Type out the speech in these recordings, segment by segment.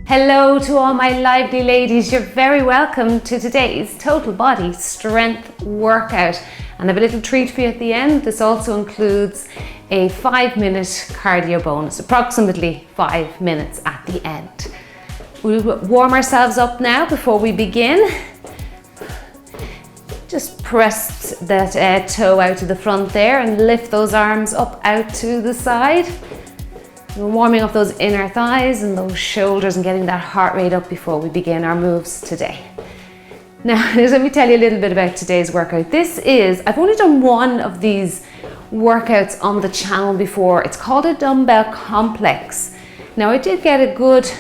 Hello to all my lively ladies, you're very welcome to today's total body strength workout. And I have a little treat for you at the end. This also includes a 5-minute cardio bonus, approximately 5 minutes at the end. We'll warm ourselves up now before we begin. Just press that toe out to the front there and lift those arms up out to the side. We're warming up those inner thighs and those shoulders and getting that heart rate up before we begin our moves today. Now, let me tell you a little bit about today's workout. I've only done one of these workouts on the channel before. It's called a Dumbbell Complex. Now, I did get a good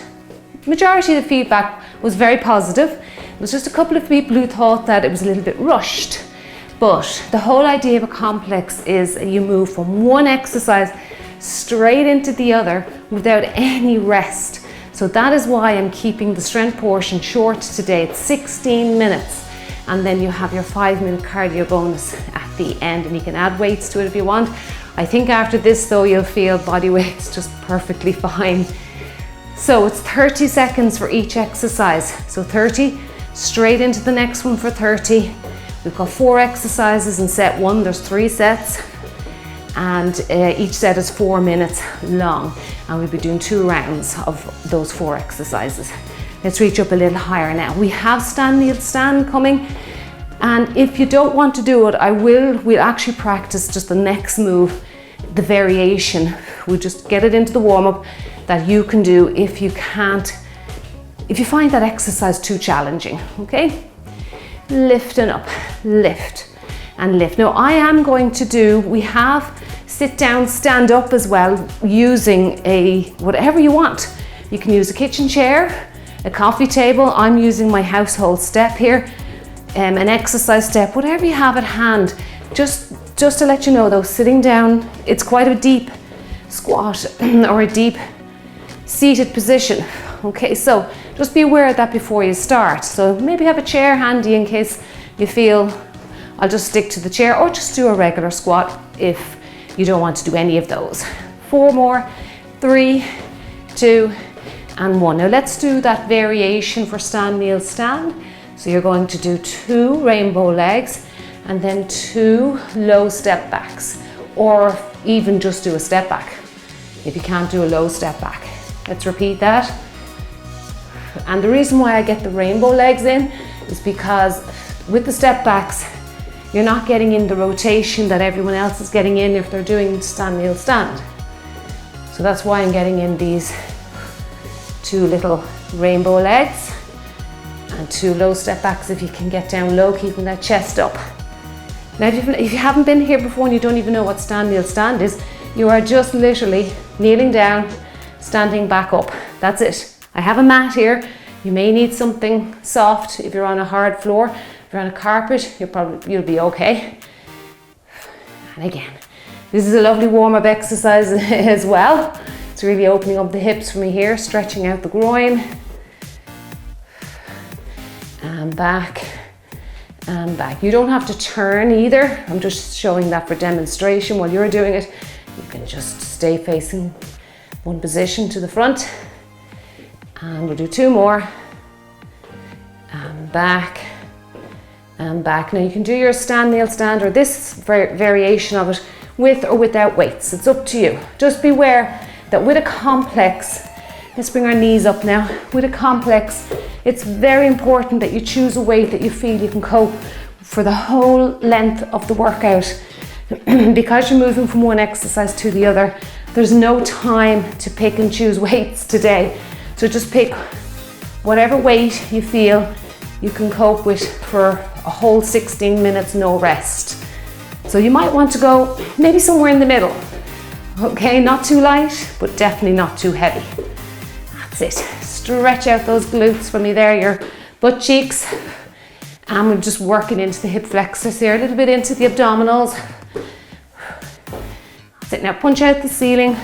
majority of the feedback was very positive. It was just a couple of people who thought that it was a little bit rushed. But the whole idea of a complex is you move from one exercise straight into the other without any rest. So that is why I'm keeping the strength portion short today. It's 16 minutes, and then you have your 5-minute cardio bonus at the end, and you can add weights to it if you want. I think after this though, you'll feel body weight's just perfectly fine. So it's 30 seconds for each exercise. So 30, straight into the next one for 30. We've got 4 exercises in set 1, there's 3 sets. And each set is 4 minutes long, and we'll be doing 2 rounds of those 4 exercises. Let's reach up a little higher now. We have stand, kneel, stand coming, and if you don't want to do it, we'll actually practice just the next move, the variation. We'll just get it into the warm-up that you can do if you find that exercise too challenging, okay? Lifting up, lift and lift. Now we have sit down, stand up as well, using whatever you want. You can use a kitchen chair, a coffee table. I'm using my household step here, an exercise step, whatever you have at hand. Just to let you know though, sitting down, it's quite a deep squat or a deep seated position. Okay, so just be aware of that before you start. So maybe have a chair handy in case you feel, I'll just stick to the chair, or just do a regular squat if you don't want to do any of those. 4 more, 3, 2, and 1. Now let's do that variation for stand, kneel, stand. So you're going to do 2 rainbow legs and then 2 low step backs, or even just do a step back if you can't do a low step back. Let's repeat that. And the reason why I get the rainbow legs in is because with the step backs, you're not getting in the rotation that everyone else is getting in if they're doing stand, kneel, stand. So that's why I'm getting in these 2 little rainbow legs and 2 low step backs if you can get down low, keeping that chest up. Now if you haven't been here before and you don't even know what stand, kneel, stand is, you are just literally kneeling down, standing back up. That's it. I have a mat here. You may need something soft if you're on a hard floor. If you're on a carpet, you'll be okay. And again, this is a lovely warm-up exercise as well. It's really opening up the hips for me here, stretching out the groin. And back, and back. You don't have to turn either. I'm just showing that for demonstration. While you're doing it, you can just stay facing one position to the front. And we'll do 2 more. And back. And back. Now you can do your stand, kneel, stand, or this variation of it with or without weights. It's up to you. Just beware that with a complex, let's bring our knees up now. With a complex, it's very important that you choose a weight that you feel you can cope for the whole length of the workout. Because you're moving from one exercise to the other, there's no time to pick and choose weights today. So just pick whatever weight you feel you can cope with for a whole 16 minutes, no rest. So you might want to go maybe somewhere in the middle. Okay, not too light, but definitely not too heavy. That's it. Stretch out those glutes for me there, your butt cheeks. And we're just working into the hip flexors here, a little bit into the abdominals. That's it. Now punch out the ceiling.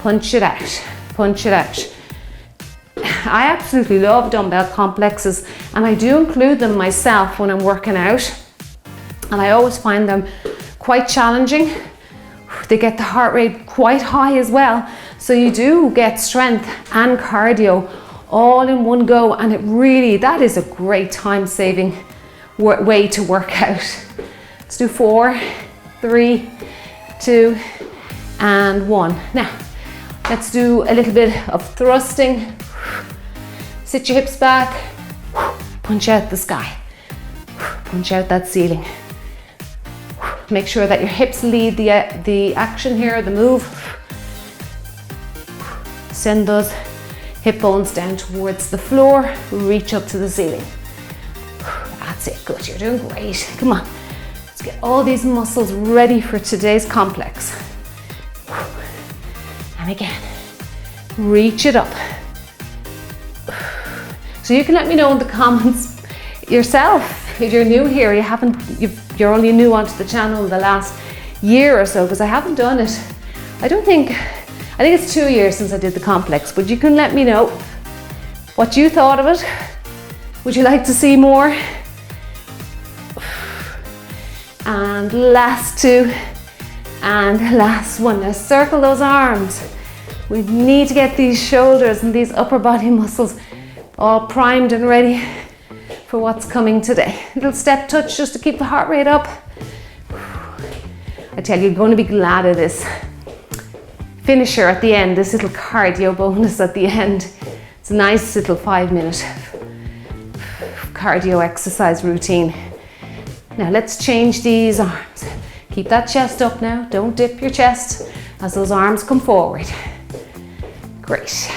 Punch it out. Punch it out. I absolutely love dumbbell complexes, and I do include them myself when I'm working out, and I always find them quite challenging. They get the heart rate quite high as well. So you do get strength and cardio all in one go, and that is a great time-saving way to work out. Let's do 4, 3, 2, and 1. Now, let's do a little bit of thrusting. Sit your hips back, punch out the sky, punch out that ceiling. Make sure that your hips lead the action here, the move. Send those hip bones down towards the floor, reach up to the ceiling. That's it, good, you're doing great. Come on, let's get all these muscles ready for today's complex. And again, reach it up. So you can let me know in the comments yourself if you're new here, you're only new onto the channel in the last year or so, because I haven't done it. I think it's 2 years since I did the complex, but you can let me know what you thought of it. Would you like to see more? And last 2, and last 1. Now circle those arms. We need to get these shoulders and these upper body muscles all primed and ready for what's coming today. Little step touch just to keep the heart rate up. I tell you, you're going to be glad of this finisher at the end, this little cardio bonus at the end. It's a nice little 5-minute cardio exercise routine. Now let's change these arms. Keep that chest up now. Don't dip your chest as those arms come forward. Great.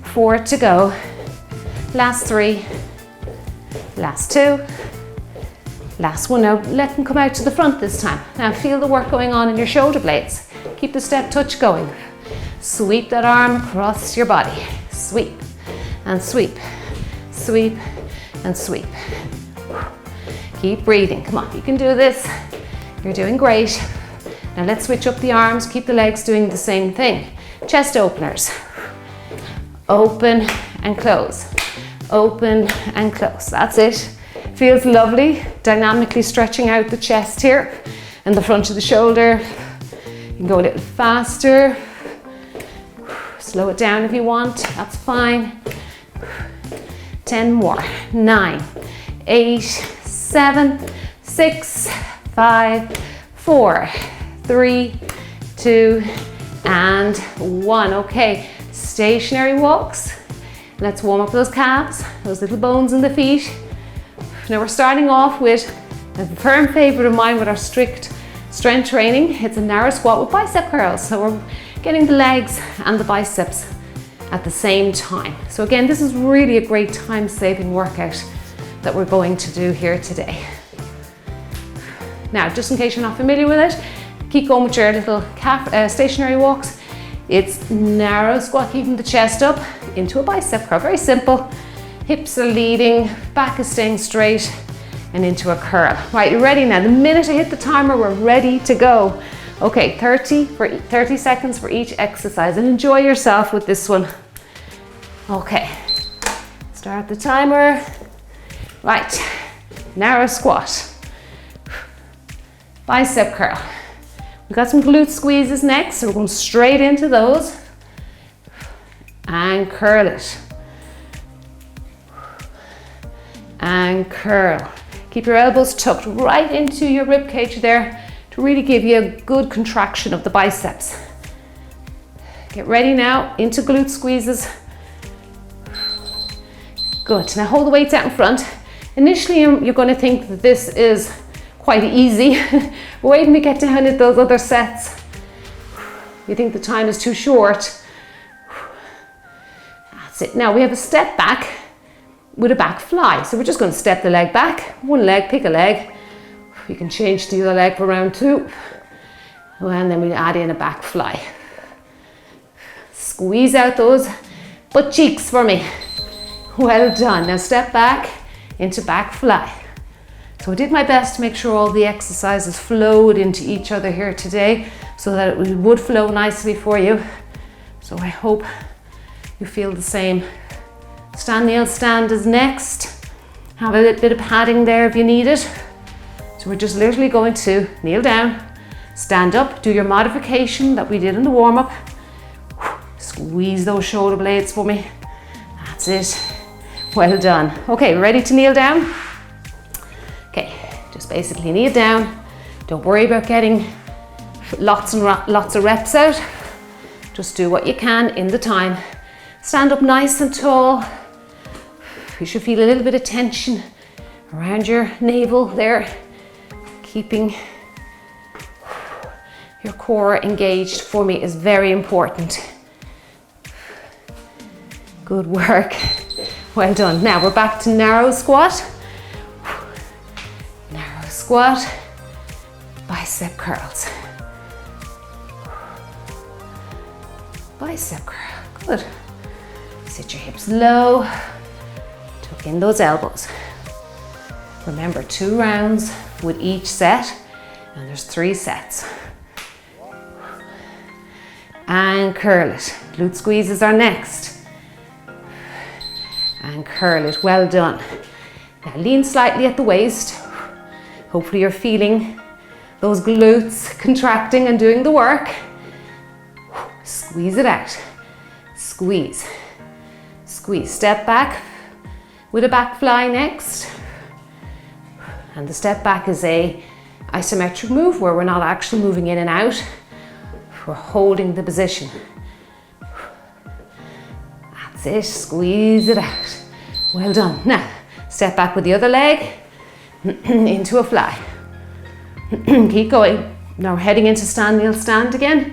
4 to go. Last 3, last 2, last 1. Now let them come out to the front this time. Now feel the work going on in your shoulder blades. Keep the step touch going. Sweep that arm across your body. Sweep and sweep, sweep and sweep. Keep breathing. Come on, you can do this. You're doing great. Now let's switch up the arms. Keep the legs doing the same thing. Chest openers. Open and close. Open and close. That's it. Feels lovely. Dynamically stretching out the chest here and the front of the shoulder. You can go a little faster. Slow it down if you want. That's fine. 10 more. 9, 8, 7, 6, 5, 4, 3, 2, and 1. Okay, stationary walks. Let's warm up those calves, those little bones in the feet. Now we're starting off with a firm favorite of mine with our strict strength training. It's a narrow squat with bicep curls. So we're getting the legs and the biceps at the same time. So again, this is really a great time-saving workout that we're going to do here today. Now, just in case you're not familiar with it, keep going with your little stationary walks. It's narrow squat, keeping the chest up into a bicep curl. Very simple. Hips are leading, back is staying straight, and into a curl. Right, you're ready now. The minute I hit the timer, we're ready to go. Okay, 30 seconds for each exercise, and enjoy yourself with this one. Okay, start the timer. Right, narrow squat, bicep curl. We've got some glute squeezes next, so we're going straight into those. And curl it. And curl. Keep your elbows tucked right into your rib cage there to really give you a good contraction of the biceps. Get ready now into glute squeezes. Good. Now hold the weights out in front. Initially, you're going to think that this is quite easy. Wait till we get down at those other sets. You think the time is too short. That's it. Now we have a step back with a back fly. So we're just going to step the leg back. One leg, pick a leg. You can change the other leg for round 2. And then we add in a back fly. Squeeze out those butt cheeks for me. Well done. Now step back into back fly. So I did my best to make sure all the exercises flowed into each other here today so that it would flow nicely for you. So I hope you feel the same. Stand nail stand is next. Have a little bit of padding there if you need it. So we're just literally going to kneel down, stand up, do your modification that we did in the warm-up. Squeeze those shoulder blades for me. That's it. Well done. Okay, ready to kneel down? Okay, just basically kneel down. Don't worry about getting lots of reps out. Just do what you can in the time. Stand up nice and tall. You should feel a little bit of tension around your navel there, keeping your core engaged for me is very important. Good work. Well done. Now we're back to narrow squat. Narrow squat, bicep curls. Bicep curl. Good. Sit your hips low. Tuck in those elbows. Remember, 2 rounds with each set, and there's 3 sets. And curl it. Glute squeezes are next. And curl it. Well done. Now lean slightly at the waist. Hopefully you're feeling those glutes contracting and doing the work. Squeeze it out. Squeeze. Squeeze. Step back with a back fly next. And the step back is a isometric move where we're not actually moving in and out. We're holding the position. That's it. Squeeze it out. Well done. Now, step back with the other leg into a fly. Keep going. Now we're heading into stand, kneel, stand again.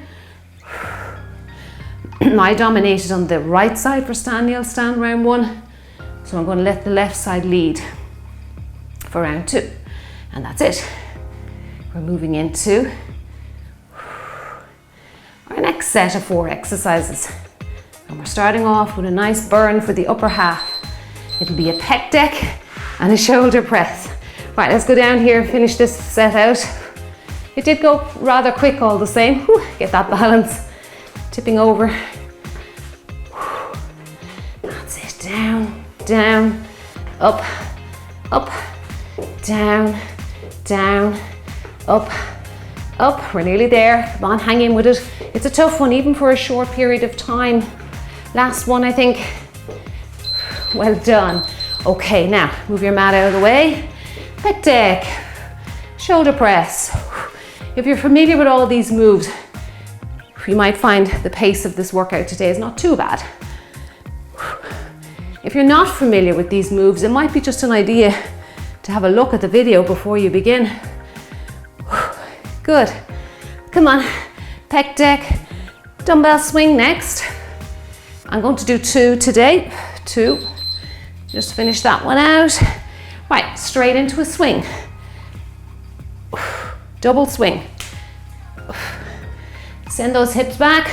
I dominated on the right side for stand, kneel, stand round 1. So I'm going to let the left side lead for round 2. And that's it. We're moving into our next set of 4 exercises. And we're starting off with a nice burn for the upper half. It'll be a pec deck and a shoulder press. Right, let's go down here and finish this set out. It did go rather quick all the same. Whew, get that balance. Tipping over. That's it. Down, down, up, up, down, down, up, up. We're nearly there. Come on, hang in with it. It's a tough one, even for a short period of time. Last one, I think. Well done. Okay, now move your mat out of the way. Pec deck, shoulder press. If you're familiar with all these moves, you might find the pace of this workout today is not too bad. If you're not familiar with these moves, it might be just an idea to have a look at the video before you begin. Good. Come on. Pec deck, dumbbell swing next. I'm going to do 2 today. 2. Just finish that one out. Right, straight into a swing. Double swing. Send those hips back.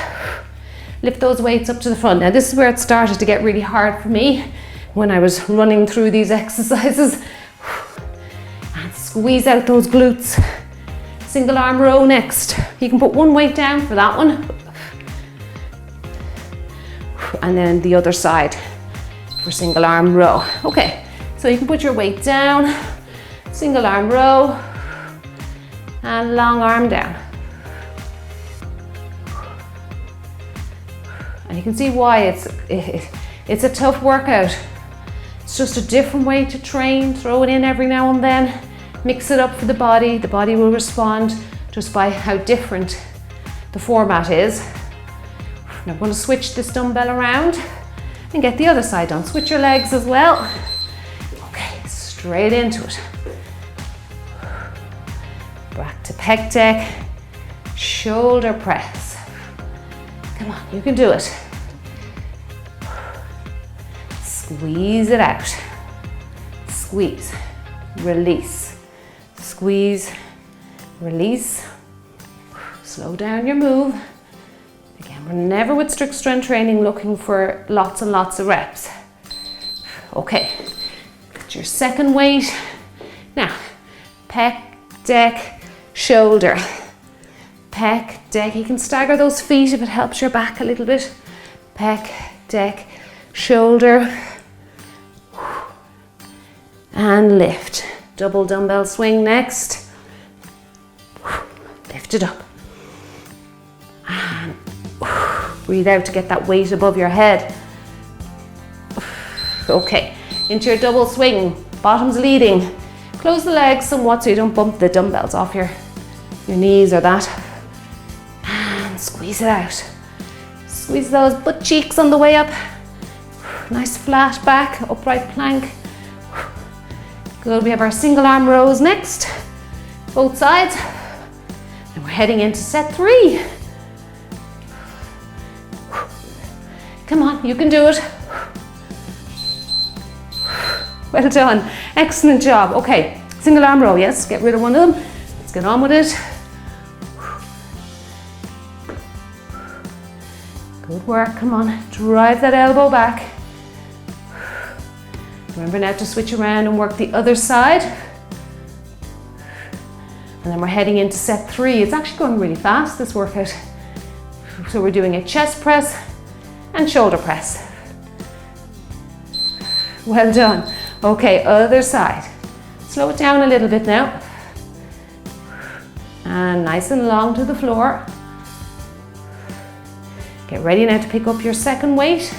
Lift those weights up to the front. Now this is where it started to get really hard for me when I was running through these exercises. And squeeze out those glutes. Single arm row next. You can put one weight down for that one. And then the other side for single arm row. Okay, so you can put your weight down, single arm row, and long arm down. And you can see why it's a tough workout. It's just a different way to train. Throw it in every now and then. Mix it up for the body. The body will respond just by how different the format is. Now I'm going to switch this dumbbell around and get the other side done. Switch your legs as well. Okay, straight into it. Back to pec deck, shoulder press. Come on, you can do it. Squeeze it out. Squeeze, release. Squeeze, release. Slow down your move. Again, we're never with strict strength training looking for lots and lots of reps. Okay, get your second weight. Now, pec deck, shoulder. Pec deck, you can stagger those feet if it helps your back a little bit. Pec deck, shoulder. And lift. Double dumbbell swing next. Lift it up. And breathe out to get that weight above your head. Okay, into your double swing, bottoms leading. Close the legs somewhat so you don't bump the dumbbells off your knees or that. And squeeze it out. Squeeze those butt cheeks on the way up. Nice flat back, upright plank. Good, we have our single arm rows next. Both sides. And we're heading into set 3. Come on, you can do it. Well done, excellent job. Okay, single arm row, yes, get rid of one of them. Let's get on with it. Good work, come on, drive that elbow back. Remember now to switch around and work the other side. And then we're heading into set 3. It's actually going really fast, this workout. So we're doing a chest press and shoulder press. Well done. Okay, other side. Slow it down a little bit now. And nice and long to the floor. Get ready now to pick up your second weight.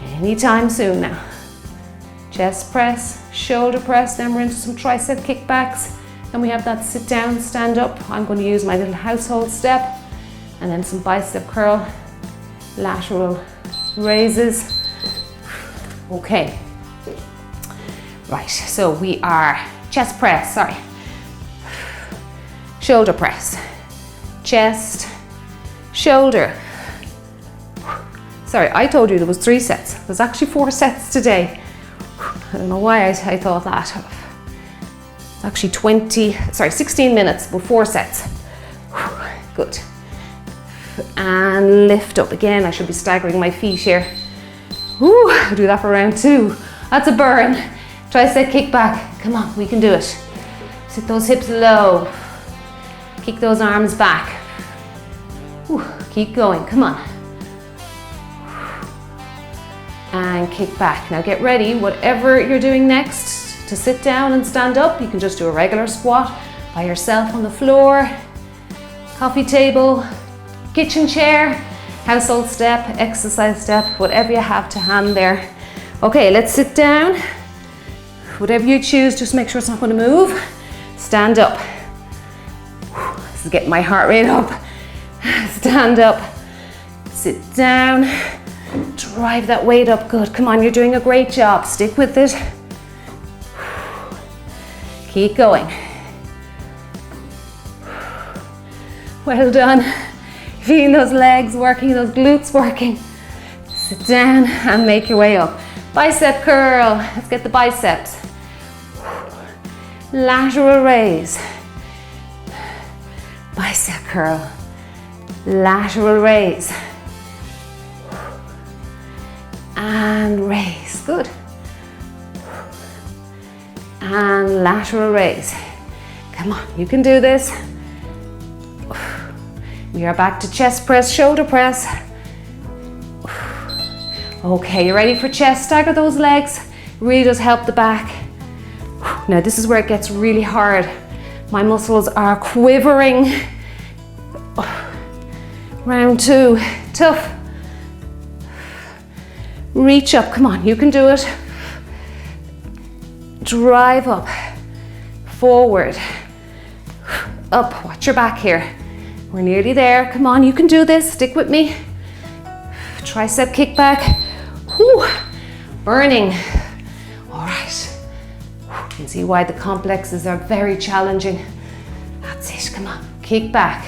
Anytime soon now. Chest press, shoulder press, then we're into some tricep kickbacks. Then we have that sit down, stand up. I'm going to use my little household step. And then some bicep curl, lateral raises. Okay. Right, so we are chest press, shoulder press, chest, shoulder. Sorry, I told you there was 3 sets. There's actually 4 sets today. I don't know why I thought that. It's actually 16 minutes, but 4 sets. Good. And lift up again. I should be staggering my feet here. Woo, I'll do that for round 2. That's a burn. Tricep kick back. Come on, we can do it. Sit those hips low. Kick those arms back. Woo, keep going, come on. And kick back. Now get ready, whatever you're doing next, to sit down and stand up. You can just do a regular squat by yourself on the floor, coffee table, kitchen chair, household step, exercise step, whatever you have to hand there. Okay, let's sit down. Whatever you choose, just make sure it's not going to move. Stand up. This is getting my heart rate up. Stand up. Sit down. Drive that weight up. Good. Come on, you're doing a great job. Stick with it. Keep going. Well done. Feeling those legs working, those glutes working. Sit down and make your way up. Bicep curl. Let's get the biceps. Lateral raise. Bicep curl. Lateral raise. And raise. Good. And lateral raise. Come on, you can do this. We are back to chest press, shoulder press. Okay, you ready for chest? Stagger those legs. Really does help the back. Now this is where it gets really hard. My muscles are quivering. Round 2, tough. Reach up, come on, you can do it. Drive up, forward, up, watch your back here. We're nearly there, come on, you can do this, stick with me. Tricep kick back. Whew. Burning. All right. You can see why the complexes are very challenging. That's it, come on, kick back.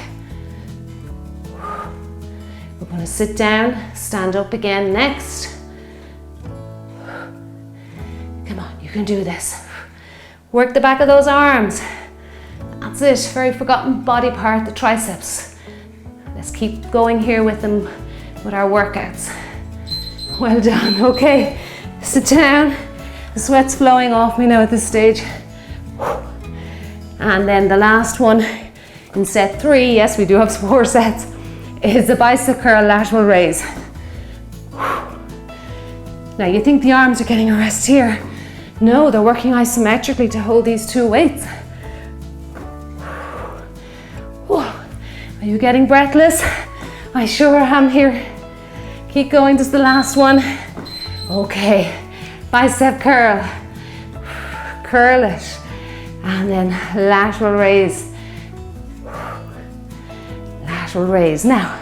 We're going to sit down, stand up again next. Come on, you can do this. Work the back of those arms. That's it, very forgotten body part, the triceps. Let's keep going here with them, with our workouts. Well done, okay. Sit down. The sweat's flowing off me now at this stage. And then the last one in set 3, yes, we do have 4 sets, is the bicep curl lateral raise. Now you think the arms are getting a rest here. No, they're working isometrically to hold these 2 weights. Are you getting breathless? I sure am here. Keep going, just the last one. Okay, bicep curl. Curl it. And then lateral raise. Lateral raise. Now,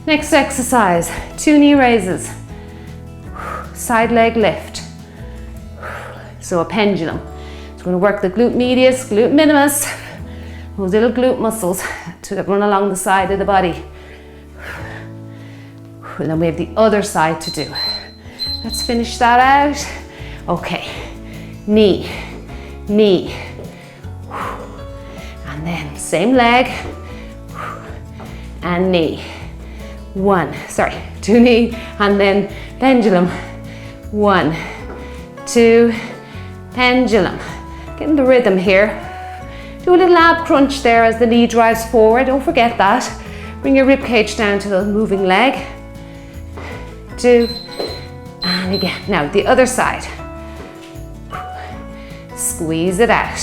next exercise, 2 knee raises. Side leg lift. So a pendulum. It's going to work the glute medius, glute minimus, those little glute muscles to run along the side of the body. And then we have the other side to do. Let's finish that out. Okay, knee, knee. And then same leg and knee. 2 knee, and then pendulum. 1, 2, pendulum. Getting the rhythm here. Do a little ab crunch there as the knee drives forward. Don't forget that. Bring your rib cage down to the moving leg. 2, and again. Now the other side. Squeeze it out.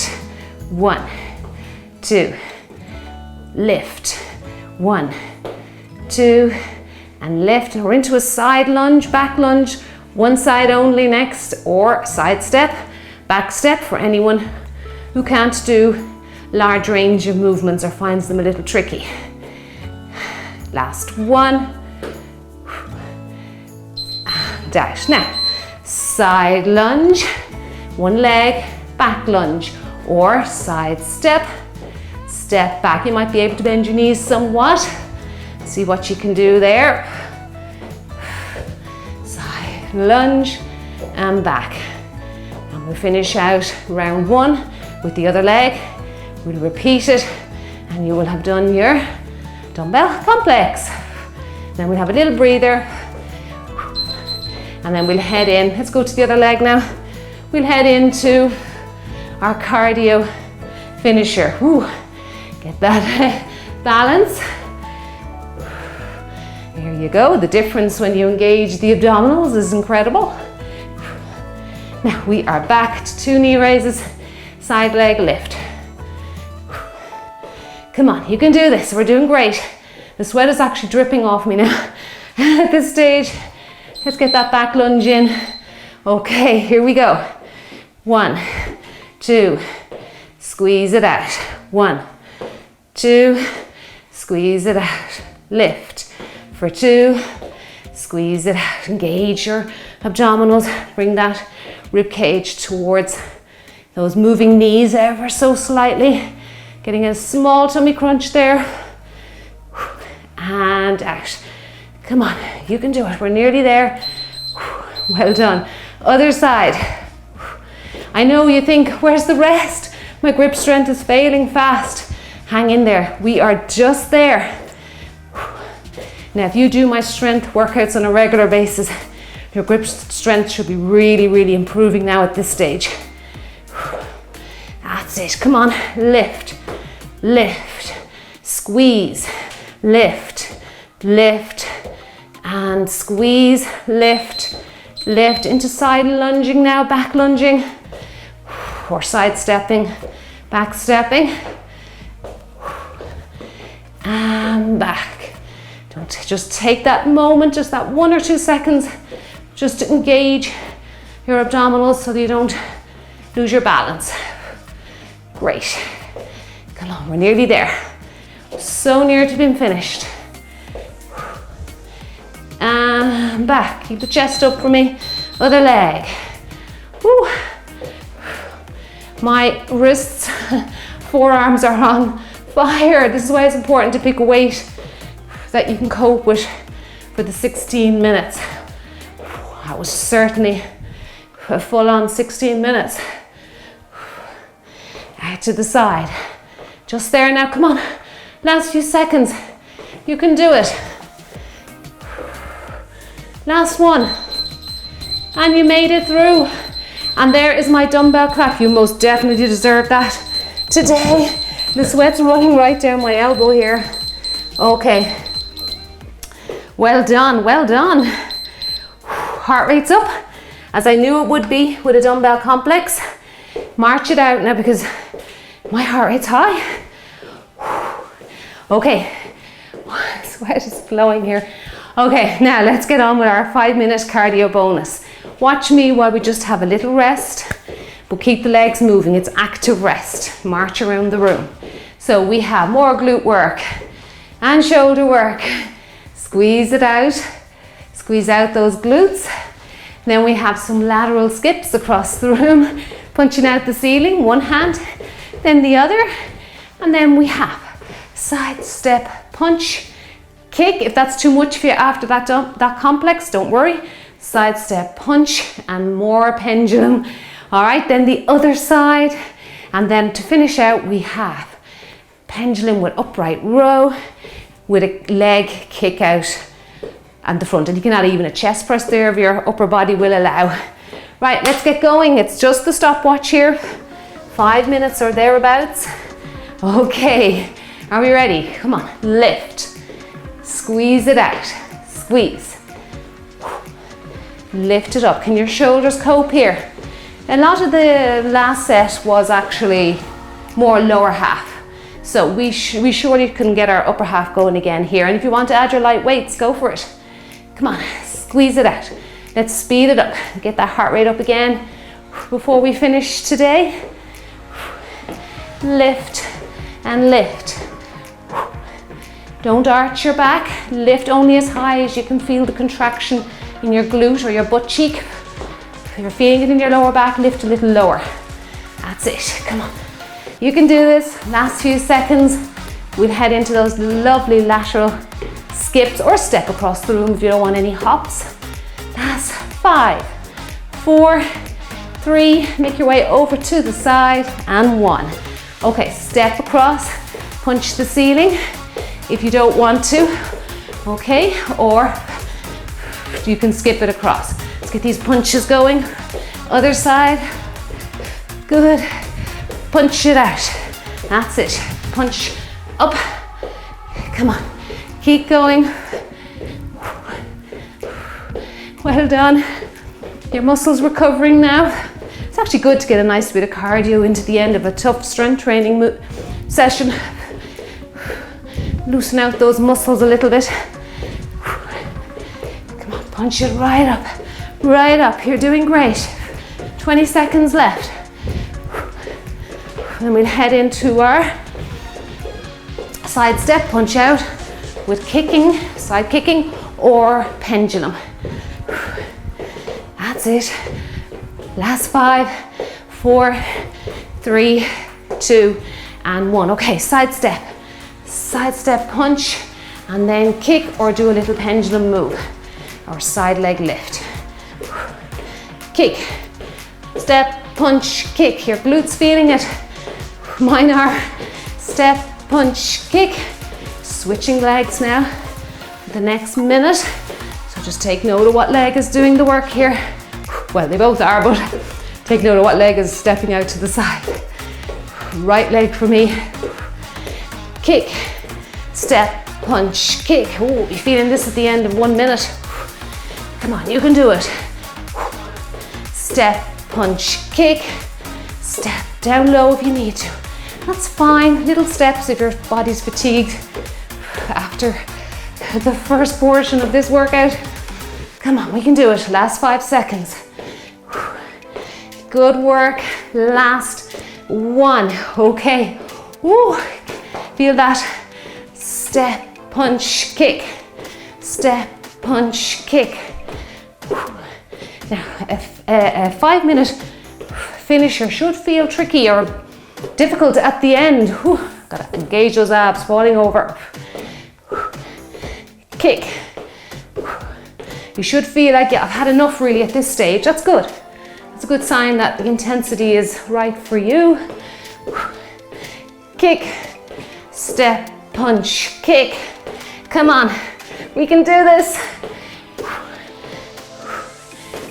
1, 2, lift. 1, 2, and lift. Or into a side lunge, back lunge. One side only next, or side step, back step for anyone who can't do large range of movements or finds them a little tricky. Last one. And out. Now, side lunge, one leg, back lunge, or side step, step back. You might be able to bend your knees somewhat. See what you can do there. Side lunge and back. And we'll finish out round 1 with the other leg. We'll repeat it and you will have done your dumbbell complex. Then we'll have a little breather and then we'll head in. Let's go to the other leg now. We'll head into our cardio finisher. Ooh, get that balance. There you go. The difference when you engage the abdominals is incredible. Now we are back to 2 knee raises, side leg lift. Come on, you can do this. We're doing great. The sweat is actually dripping off me now at this stage. Let's get that back lunge in. Okay, here we go. 1, 2, squeeze it out. 1, 2, squeeze it out. Lift for 2, squeeze it out. Engage your abdominals. Bring that rib cage towards those moving knees ever so slightly. Getting a small tummy crunch there. And out. Come on, you can do it. We're nearly there. Well done. Other side. I know you think, where's the rest? My grip strength is failing fast. Hang in there. We are just there. Now, if you do my strength workouts on a regular basis, your grip strength should be really, really improving now at this stage. That's it. Come on. Lift, lift, squeeze, lift, lift, and squeeze, lift, lift. Into side lunging now, back lunging, or side stepping, back stepping, and back. Don't just take that moment, just that 1 or 2 seconds, just to engage your abdominals so that you don't lose your balance. Great. Come on, we're nearly there. So near to being finished. And back. Keep the chest up for me. Other leg. Woo. My wrists, forearms are on fire. This is why it's important to pick a weight that you can cope with for the 16 minutes. That was certainly a full-on 16 minutes. Out to the side. Just there now, come on. Last few seconds. You can do it. Last one. And you made it through. And there is my dumbbell clap. You most definitely deserve that today. The sweat's running right down my elbow here. Okay. Well done, well done. Heart rate's up, as I knew it would be with a dumbbell complex. March it out now because my heart rate's high. Okay, Sweat is flowing here. Okay, now let's get on with our 5-minute cardio bonus. Watch me while we just have a little rest, but keep the legs moving. It's active rest. March around the room. So we have more glute work and shoulder work. Squeeze it out. Squeeze out those glutes. Then we have some lateral skips across the room, punching out the ceiling, one hand, then the other. And then we have side step punch, kick. If that's too much for you after that complex, don't worry. Side step punch and more pendulum. All right, then the other side. And then to finish out, we have pendulum with upright row with a leg kick out and the front. And you can add even a chest press there if your upper body will allow. Right, let's get going. It's just the stopwatch here. 5 minutes or thereabouts. Okay, are we ready? Come on, lift. Squeeze it out. Squeeze. Lift it up. Can your shoulders cope here? A lot of the last set was actually more lower half. So we surely can get our upper half going again here. And if you want to add your light weights, go for it. Come on, squeeze it out. Let's speed it up. Get that heart rate up again before we finish today. Lift and lift. Don't arch your back. Lift only as high as you can feel the contraction in your glute or your butt cheek. If you're feeling it in your lower back, lift a little lower. That's it. Come on. You can do this. Last few seconds. We'll head into those lovely lateral skips or step across the room if you don't want any hops. Last 5, 4, 3. Make your way over to the side and 1. Okay, step across. Punch the ceiling if you don't want to. Okay, or you can skip it across. Let's get these punches going. Other side. Good. Punch it out. That's it. Punch up. Come on. Keep going. Well done. Your muscles recovering now. It's actually good to get a nice bit of cardio into the end of a tough strength training session. Loosen out those muscles a little bit. Come on, punch it right up. Right up. You're doing great. 20 seconds left. Then we'll head into our side step punch out with kicking, side kicking, or pendulum. That's it. Last 5, 4, 3, 2, and 1. Okay, side step punch, and then kick or do a little pendulum move, or side leg lift. Kick, step, punch, kick. Your glutes feeling it. Mine are. Step, punch, kick. Switching legs now for the next minute. So just take note of what leg is doing the work here. Well, they both are, but take note of what leg is stepping out to the side. Right leg for me. Kick, step, punch, kick. Oh, you're feeling this at the end of 1 minute. Come on, you can do it. Step, punch, kick. Step down low if you need to. That's fine. Little steps if your body's fatigued after the first portion of this workout. Come on, we can do it. Last 5 seconds. Good work. Last 1. Okay. Woo. Feel that. Step, punch, kick. Step, punch, kick. Now, a 5-minute finisher should feel tricky or difficult at the end. Whew. Gotta engage those abs, falling over. Kick. You should feel like I've had enough really at this stage. That's good. That's a good sign that the intensity is right for you. Kick, step, punch, kick. Come on, we can do this.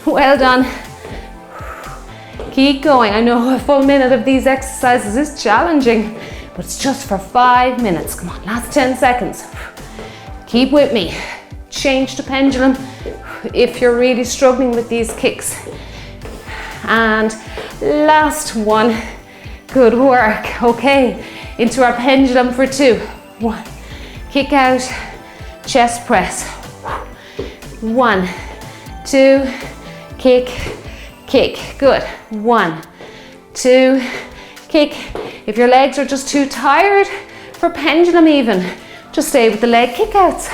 Well done. Keep going. I know a full minute of these exercises is challenging, but it's just for 5 minutes. Come on, last 10 seconds. Keep with me. Change to pendulum if you're really struggling with these kicks. And last 1. Good work. Okay, into our pendulum for 2. 1. Kick out. chest press. 1, 2, kick, kick. Good. 1, 2, kick. If your legs are just too tired for pendulum even, just stay with the leg kickouts.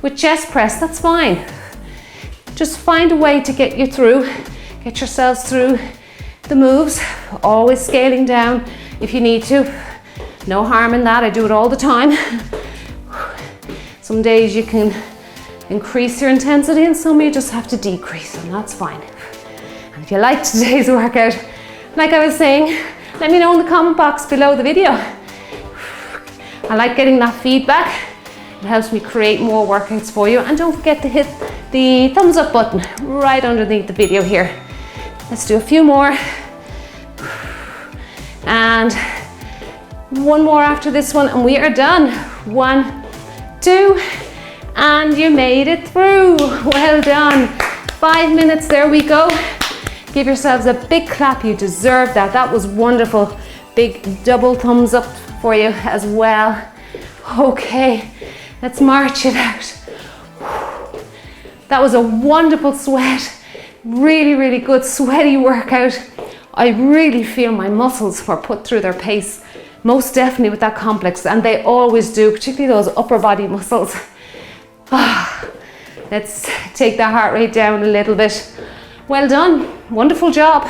With chest press, that's fine. Just find a way to get you through, get yourselves through the moves, always scaling down if you need to. No harm in that, I do it all the time. Some days you can increase your intensity and some you just have to decrease, and that's fine. And if you liked today's workout, like I was saying, let me know in the comment box below the video. I like getting that feedback. It helps me create more workouts for you. And don't forget to hit the thumbs up button right underneath the video here. Let's do a few more. And one more after this one and we are done. 1, 2, and you made it through. Well done. 5 minutes, there we go. Give yourselves a big clap, you deserve that. That was wonderful. Big double thumbs up for you as well. Okay, let's march it out. That was a wonderful sweat. Really, really good sweaty workout. I really feel my muscles were put through their pace, most definitely with that complex, and they always do, particularly those upper body muscles. Let's take the heart rate down a little bit. Well done, wonderful job.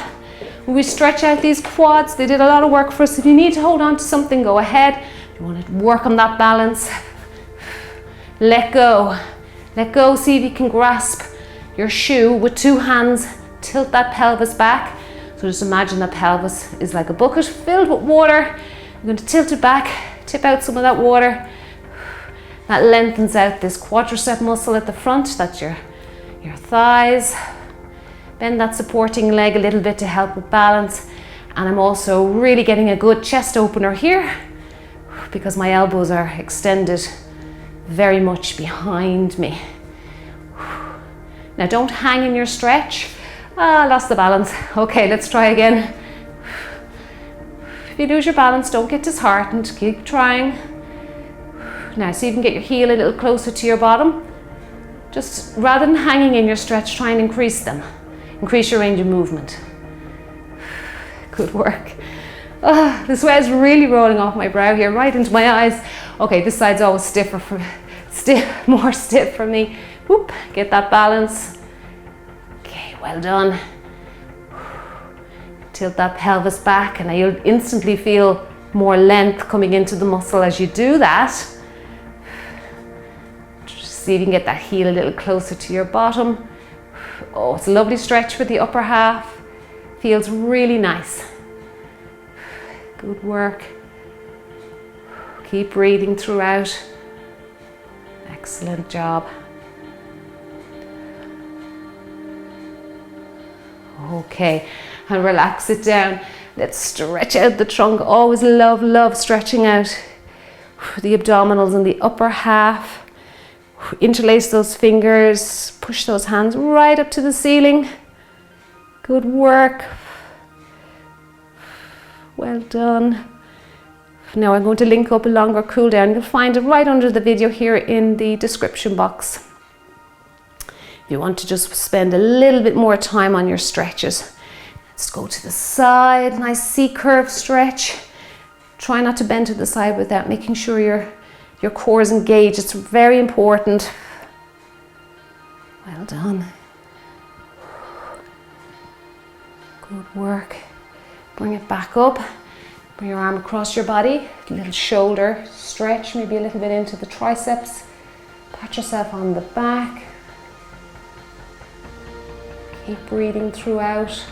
When we stretch out these quads, they did a lot of work for us. If you need to hold on to something, go ahead. If you want to work on that balance, let go. Let go, see if you can grasp your shoe with 2 hands, tilt that pelvis back. So just imagine the pelvis is like a bucket filled with water. You're going to tilt it back, tip out some of that water. That lengthens out this quadricep muscle at the front, that's your thighs. Bend that supporting leg a little bit to help with balance. And I'm also really getting a good chest opener here because my elbows are extended very much behind me. Now don't hang in your stretch. Lost the balance. Okay, let's try again. If you lose your balance, don't get disheartened. Keep trying. Now see if you can get your heel a little closer to your bottom. Just rather than hanging in your stretch, try and increase them. Increase your range of movement. Good work. The sweat is really rolling off my brow here, right into my eyes. Okay, this side's always more stiff for me. Whoop, get that balance. Okay, well done. Tilt that pelvis back and you'll instantly feel more length coming into the muscle as you do that. Just see if you can get that heel a little closer to your bottom. Oh, it's a lovely stretch for the upper half. Feels really nice. Good work. Keep breathing throughout. Excellent job. Okay, and relax it down. Let's stretch out the trunk. Always love stretching out the abdominals and the upper half. Interlace those fingers, push those hands right up to the ceiling. Good work. Well done. Now I'm going to link up a longer cool down. You'll find it right under the video here in the description box. If you want to just spend a little bit more time on your stretches. Let's go to the side, nice C-curve stretch. Try not to bend to the side without making sure your core is engaged. It's very important. Well done. Good work. Bring it back up. Bring your arm across your body. A little shoulder stretch, maybe a little bit into the triceps. Pat yourself on the back. Keep breathing throughout.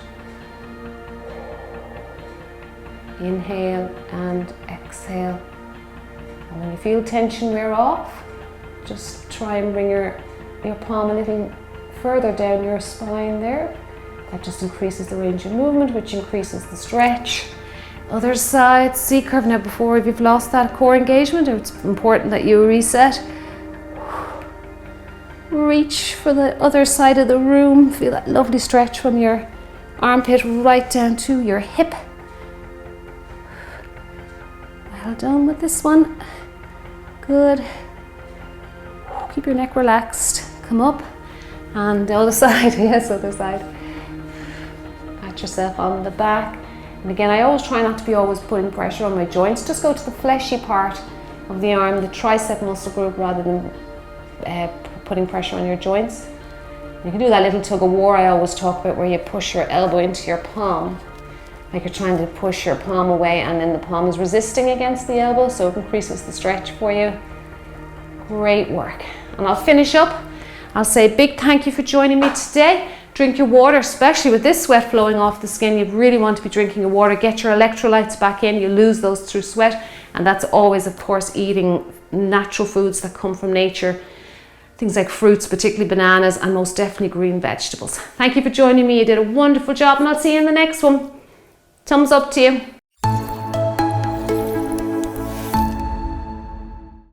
Inhale and exhale. And when you feel tension wear off, just try and bring your palm a little further down your spine there. That just increases the range of movement, which increases the stretch. Other side, C-curve. Now before you've lost that core engagement, it's important that you reset. Reach for the other side of the room. Feel that lovely stretch from your armpit right down to your hip. Well done with this one. Good. up, keep your neck relaxed. Come up, and the other side, yes, other side. Pat yourself on the back. And again, I always try not to be always putting pressure on my joints. Just go to the fleshy part of the arm, the tricep muscle group, rather than putting pressure on your joints. You can do that little tug of war I always talk about, where you push your elbow into your palm, like you're trying to push your palm away, and then the palm is resisting against the elbow, so it increases the stretch for you. Great work. And I'll finish up. I'll say a big thank you for joining me today. Drink your water, especially with this sweat flowing off the skin. You really want to be drinking your water. Get your electrolytes back in. You lose those through sweat, and that's always, of course, eating natural foods that come from nature. Things like fruits, particularly bananas, and most definitely green vegetables. Thank you for joining me. You did a wonderful job, and I'll see you in the next one. Thumbs up to you.